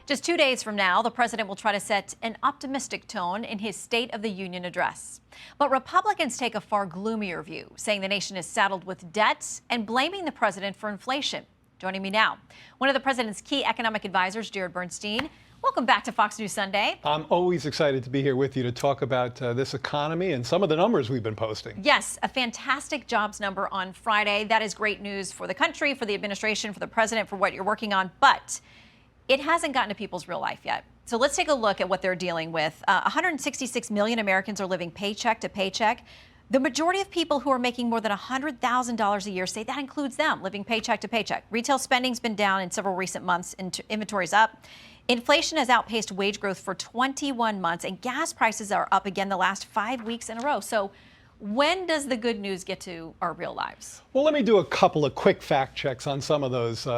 Just 2 days from now, the president will try to set an optimistic tone in his State of the Union address. But Republicans take a far gloomier view, saying the nation is saddled with debts and blaming the president for inflation. Joining me now, one of the president's key economic advisors, Jared Bernstein. Welcome back to Fox News Sunday. I'm always excited to be here with you to talk about this economy and some of the numbers we've been posting. Yes, a fantastic jobs number on Friday. That is great news for the country, for the administration, for the president, for what you're working on. But it hasn't gotten to people's real life yet. So let's take a look at what they're dealing with. 166 million Americans are living paycheck to paycheck. The majority of people who are making more than $100,000 a year say that includes them living paycheck to paycheck. Retail spending's been down in several recent months, inventory's up. Inflation has outpaced wage growth for 21 months, and gas prices are up again the last 5 weeks in a row. So when does the good news get to our real lives? Well, let me do a couple of quick fact checks on some of those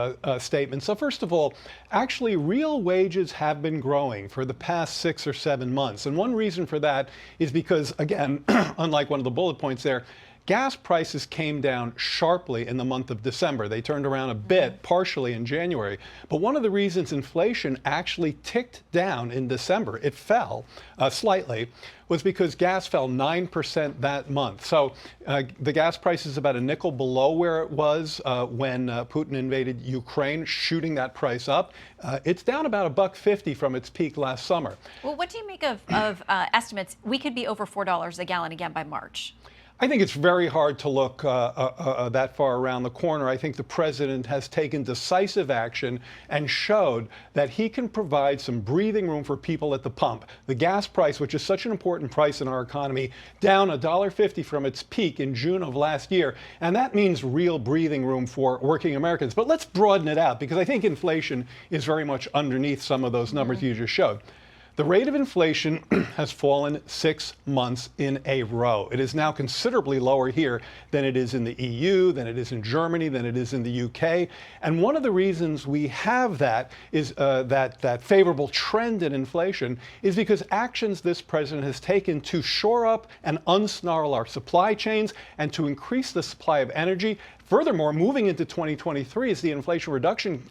statements. So first of all, actually, real wages have been growing for the past 6 or 7 months. And one reason for that is because, again, unlike one of the bullet points there, gas prices came down sharply in the month of December. They turned around a bit, partially in January. But one of the reasons inflation actually ticked down in December, it fell slightly, was because gas fell 9% that month. So the gas price is about a nickel below where it was when Putin invaded Ukraine, shooting that price up. It's down about $1.50 from its peak last summer. Well, what do you make of estimates? We could be over $4 a gallon again by March. I think it's very hard to look that far around the corner. I think the president has taken decisive action and showed that he can provide some breathing room for people at the pump. The gas price, which is such an important price in our economy, down $1.50 from its peak in June of last year. And that means real breathing room for working Americans. But let's broaden it out, because I think inflation is very much underneath some of those numbers you just showed. The rate of inflation has fallen 6 months in a row. It is now considerably lower here than it is in the EU, than it is in Germany, than it is in the UK. And one of the reasons we have that is that favorable trend in inflation is because actions this president has taken to shore up and unsnarl our supply chains and to increase the supply of energy. Furthermore, moving into 2023, as the Inflation Reduction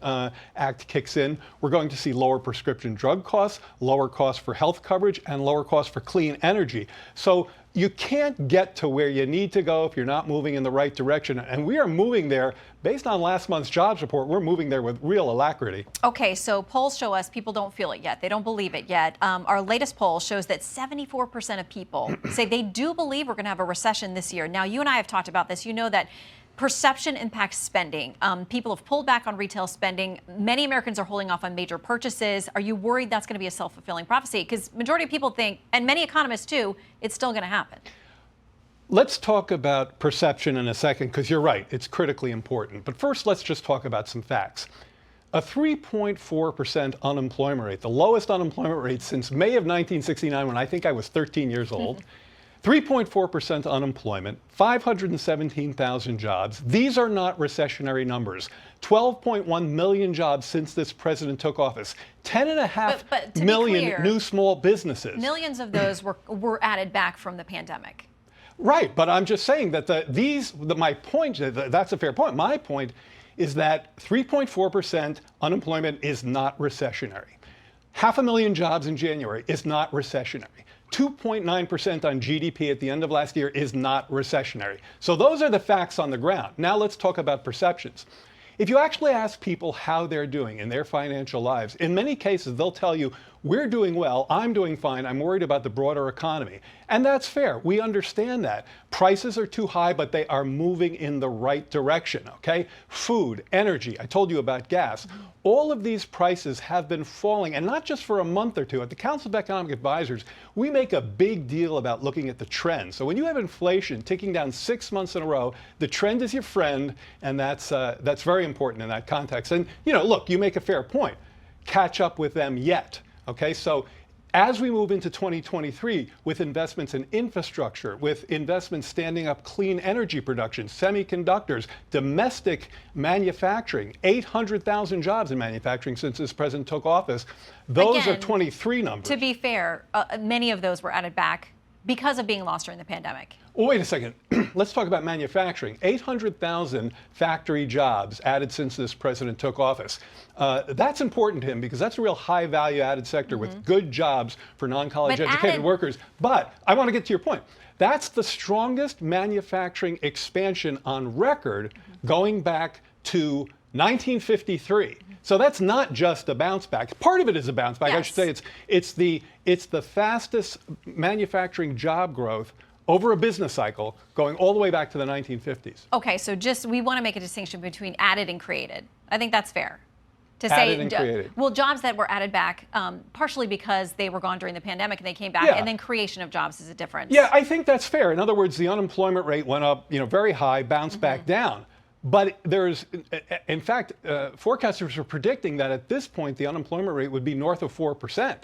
Act kicks in, we're going to see lower prescription drug costs, lower costs for health coverage, and lower costs for clean energy. So you can't get to where you need to go if you're not moving in the right direction. And we are moving there. Based on last month's jobs report, we're moving there with real alacrity. Okay, so polls show us people don't feel it yet. They don't believe it yet. Our latest poll shows that 74% of people say they do believe we're going to have a recession this year. Now, you and I have talked about this. You know that perception impacts spending. People have pulled back on retail spending. Many Americans are holding off on major purchases. Are you worried that's going to be a self-fulfilling prophecy? Because majority of people think, and many economists too, it's still going to happen. Let's talk about perception in a second, because you're right, it's critically important. But first, let's just talk about some facts. A 3.4% unemployment rate, the lowest unemployment rate since May of 1969, when I think I was 13 years old. 3.4% unemployment, 517,000 jobs. These are not recessionary numbers. 12.1 million jobs since this president took office. 10.5 million new small businesses. Millions of those were added back from the pandemic. Right, but I'm just saying that my point, that's a fair point. My point is that 3.4% unemployment is not recessionary. 500,000 jobs in January is not recessionary. 2.9% on GDP at the end of last year is not recessionary. So those are the facts on the ground. Now let's talk about perceptions. If you actually ask people how they're doing in their financial lives, in many cases they'll tell you, we're doing well, I'm doing fine, I'm worried about the broader economy. And that's fair. We understand that. Prices are too high, but they are moving in the right direction, okay? Food, energy, I told you about gas. All of these prices have been falling, and not just for a month or two. At the Council of Economic Advisors, we make a big deal about looking at the trend. So when you have inflation ticking down 6 months in a row, the trend is your friend, and that's very important in that context. And, you know, look, you make a fair point. Catch up with them yet. Okay, so as we move into 2023 with investments in infrastructure, with investments standing up clean energy production, semiconductors, domestic manufacturing, 800,000 jobs in manufacturing since this president took office, those are 23 numbers. To be fair, many of those were added back because of being lost during the pandemic. Well, wait a second. Let's talk about manufacturing. 800,000 factory jobs added since this president took office. That's important to him because that's a real high value added sector with good jobs for non-college educated workers. But I want to get to your point. That's the strongest manufacturing expansion on record going back to 1953. So that's not just a bounce back. Part of it is a bounce back. Yes. I should say it's the fastest manufacturing job growth over a business cycle going all the way back to the 1950s. Okay, so we want to make a distinction between added and created. I think that's fair. To added and created. Well, jobs that were added back partially because they were gone during the pandemic and they came back, and then creation of jobs is a difference. Yeah, I think that's fair. In other words, the unemployment rate went up, very high, bounced back down. But in fact, forecasters are predicting that at this point, the unemployment rate would be north of 4%.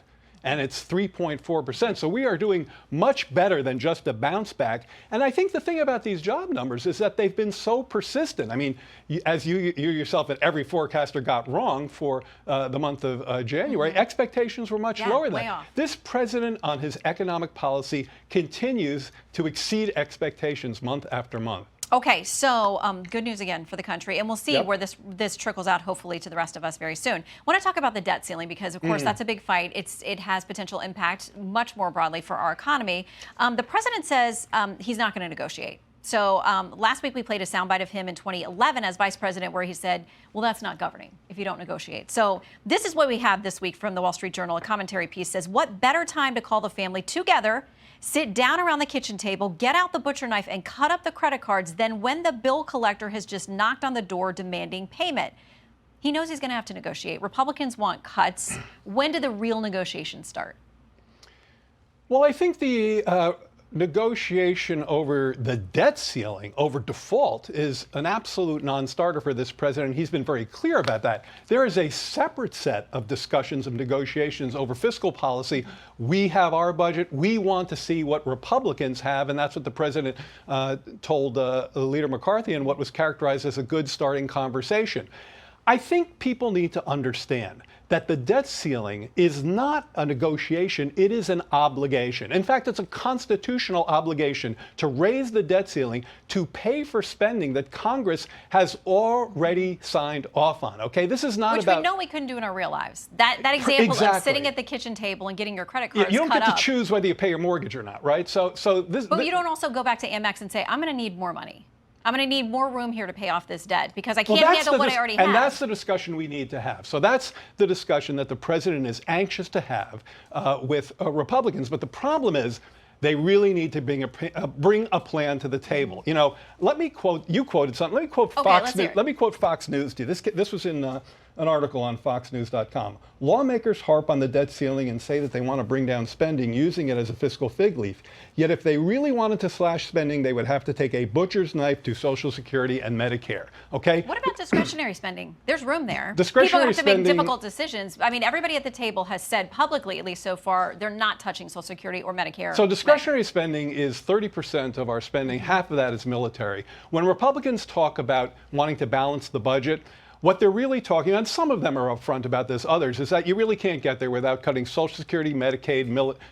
And it's 3.4%. So we are doing much better than just a bounce back. And I think the thing about these job numbers is that they've been so persistent. I mean, as you yourself and every forecaster got wrong for the month of January, expectations were much lower than that. This president on his economic policy continues to exceed expectations month after month. Okay, so good news again for the country, and we'll see where this trickles out, hopefully, to the rest of us very soon. I want to talk about the debt ceiling because, of course, that's a big fight. It has potential impact much more broadly for our economy. The president says he's not going to negotiate. So last week we played a soundbite of him in 2011 as vice president where he said, well, that's not governing if you don't negotiate. So this is what we have this week from the Wall Street Journal. A commentary piece says, what better time to call the family together, sit down around the kitchen table, get out the butcher knife and cut up the credit cards than when the bill collector has just knocked on the door demanding payment. He knows he's going to have to negotiate. Republicans want cuts. When do the real negotiations start? Well, I think the negotiation over the debt ceiling, over default, is an absolute non-starter for this president. He's been very clear about that. There is a separate set of discussions and negotiations over fiscal policy. We have our budget. We want to see what Republicans have, and that's what the president told Leader McCarthy in what was characterized as a good starting conversation. I think people need to understand that the debt ceiling is not a negotiation, it is an obligation. In fact, it's a constitutional obligation to raise the debt ceiling to pay for spending that Congress has already signed off on. Okay, this is not about... Which we know we couldn't do in our real lives. That example of sitting at the kitchen table and getting your credit cards cut up. You don't get to choose whether you pay your mortgage or not, right? But you don't also go back to Amex and say, I'm going to need more money. I'm going to need more room here to pay off this debt because I can't handle what I already have. And that's the discussion we need to have. So that's the discussion that the president is anxious to have with Republicans. But the problem is they really need to bring a plan to the table. You know, let me quote, you quoted something. Let me quote Fox News. Let me quote Fox News to you. This was in an article on foxnews.com. Lawmakers harp on the debt ceiling and say that they want to bring down spending using it as a fiscal fig leaf. Yet if they really wanted to slash spending, they would have to take a butcher's knife to Social Security and Medicare. Okay? What about discretionary spending? There's room there. Discretionary People have to make difficult decisions. I mean, everybody at the table has said publicly, at least so far, they're not touching Social Security or Medicare. So discretionary spending is 30% of our spending. Half of that is military. When Republicans talk about wanting to balance the budget, what they're really talking about, and some of them are upfront about this, others, is that you really can't get there without cutting Social Security, Medicaid,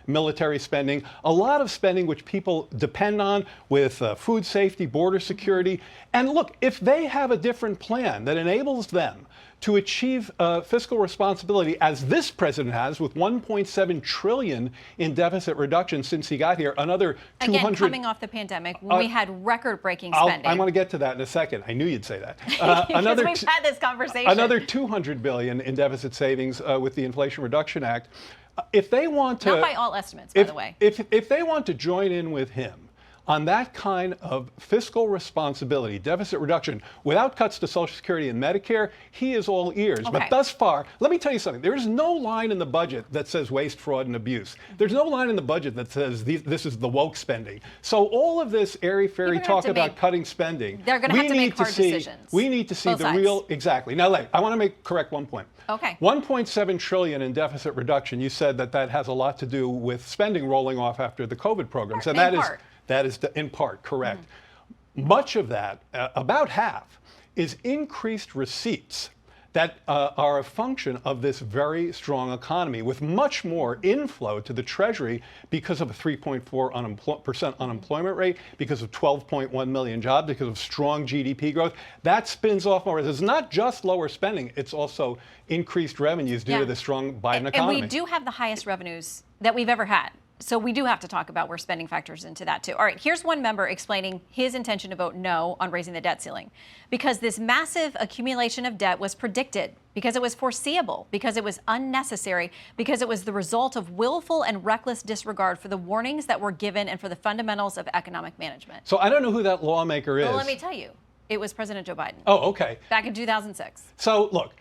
military spending, a lot of spending which people depend on with food safety, border security. And look, if they have a different plan that enables them to achieve fiscal responsibility, as this president has, with $1.7 trillion in deficit reduction since he got here, another 200... Again, coming off the pandemic, when we had record-breaking spending. I'm going to get to that in a second. I knew you'd say that. Because we've had this conversation. Another $200 billion in deficit savings with the Inflation Reduction Act. If they want to... Not by all estimates, by the way. If they want to join in with him on that kind of fiscal responsibility, deficit reduction, without cuts to Social Security and Medicare, he is all ears. Okay. But thus far, let me tell you something. There is no line in the budget that says waste, fraud, and abuse. There's no line in the budget that says this is the woke spending. So all of this airy-fairy talk about cutting spending, they're going to have to make hard decisions. We need to see the real, exactly. Now, I want to correct one point. Okay. $1.7 trillion in deficit reduction. You said that has a lot to do with spending rolling off after the COVID programs. And that is in part correct. Much of that, about half, is increased receipts that are a function of this very strong economy with much more inflow to the Treasury because of a 3.4% unemployment rate, because of 12.1 million jobs, because of strong GDP growth. That spins off more. It's not just lower spending, it's also increased revenues due to the strong Biden economy. And we do have the highest revenues that we've ever had. So we do have to talk about where spending factors into that too. All right, here's one member explaining his intention to vote no on raising the debt ceiling. Because this massive accumulation of debt was predicted, because it was foreseeable, because it was unnecessary, because it was the result of willful and reckless disregard for the warnings that were given and for the fundamentals of economic management. So I don't know who that lawmaker is. Well, let me tell you, it was President Joe Biden. Oh, okay. Back in 2006. So look.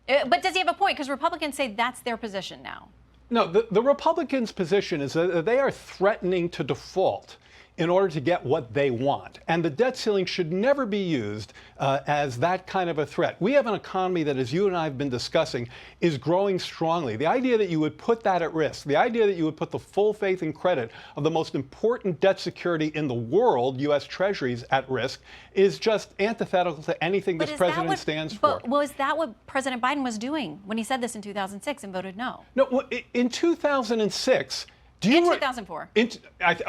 But does he have a point? Because Republicans say that's their position now. No, the Republicans' position is that they are threatening to default in order to get what they want. And the debt ceiling should never be used as that kind of a threat. We have an economy that, as you and I have been discussing, is growing strongly. The idea that you would put that at risk, the idea that you would put the full faith and credit of the most important debt security in the world, U.S. Treasuries, at risk, is just antithetical to anything this president stands for. But was that what President Biden was doing when he said this in 2006 and voted no? No, well, in 2006, in 2004.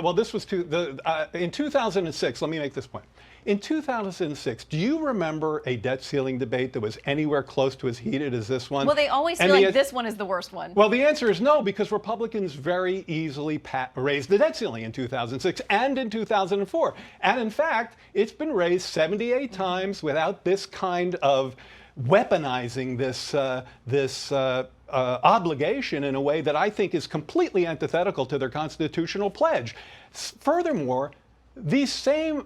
Well, this was in 2006. Let me make this point. In 2006, do you remember a debt ceiling debate that was anywhere close to as heated as this one? Well, they always feel like this one is the worst one. Well, the answer is no, because Republicans very easily raised the debt ceiling in 2006 and in 2004. And in fact, it's been raised 78 times without this kind of weaponizing this obligation in a way that I think is completely antithetical to their constitutional pledge. Furthermore, these same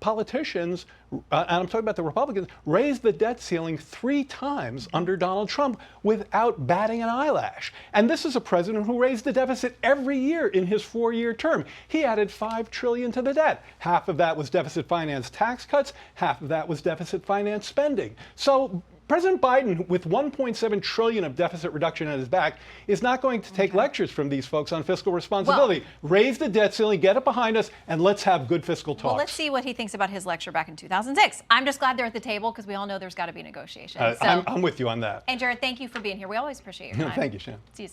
politicians, and I'm talking about the Republicans, raised the debt ceiling 3 times under Donald Trump without batting an eyelash. And this is a president who raised the deficit every year in his 4-year term. He added $5 trillion to the debt. Half of that was deficit finance tax cuts, half of that was deficit finance spending. So President Biden, with $1.7 trillion of deficit reduction at his back, is not going to take lectures from these folks on fiscal responsibility. Raise the debt ceiling, get it behind us, and let's have good fiscal talks. Well, let's see what he thinks about his lecture back in 2006. I'm just glad they're at the table because we all know there's got to be negotiations. I'm with you on that. And Jared, thank you for being here. We always appreciate your time. Thank you, Shannon. See you soon.